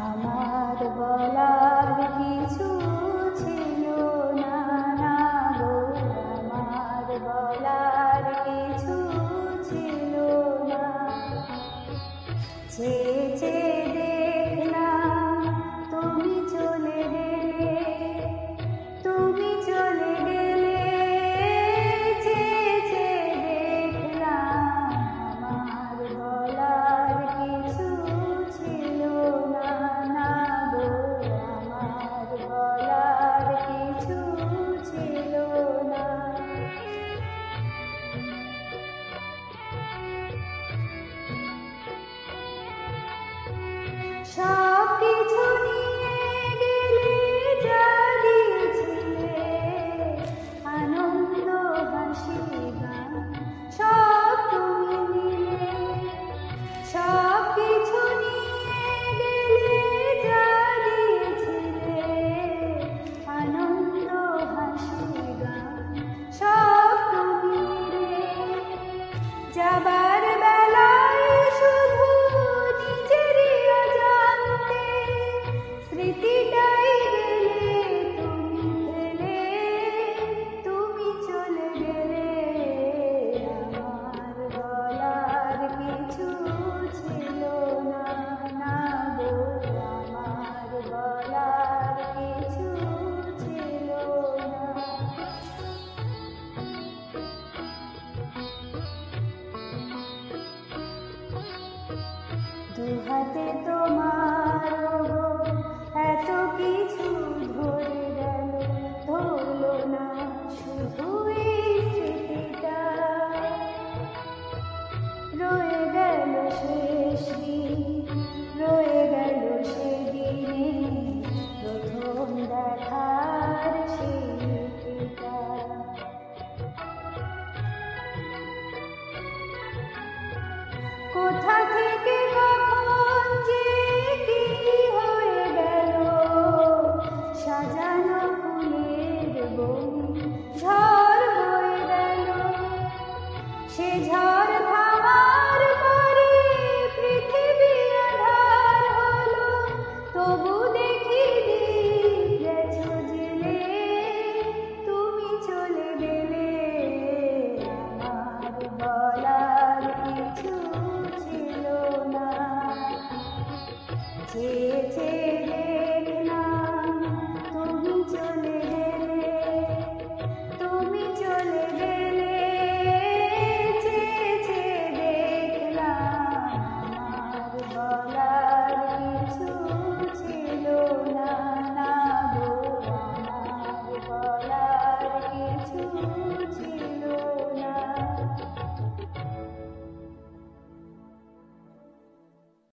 আমার বলার কিছু ছিল না, না গো, আমার বলার কিছু ছিল না। চেয়ে চেয়ে দেখলাম তুমি চলে গেলে, তুমি চলে গেলে। চেয়ে চেয়ে দেখলাম আমার বলার কিছু ছিল না, না গো, আমার বলার কিছু ছিল না। সব কিছু নিয়ে গেলে যা দিয়েছিলে, আনন্দ হাসি গান সব তুমি নিলে। সব কিছু নিয়ে গেলে যা দিয়েছিলে, আনন্দ হাসি গান সব তুমি নিলে। যাবার বেলায় শুধু নিজেরই অজান্তে স্মৃতিটাই গেলে তুমি ফেলে, তুমি চলে গেলে। আমার বলার কিছু ছিল না, না গো, আমার বলার কিছু ছিল না। দুহাতে তোমার এত কিছু ধরে গেল, ধরলো না শুধুই স্মৃতিটা। রয়ে গেল শেষ দিন, রয়ে গেল সেদিনে প্রথম দেখার স্মৃতিটা। কোথায়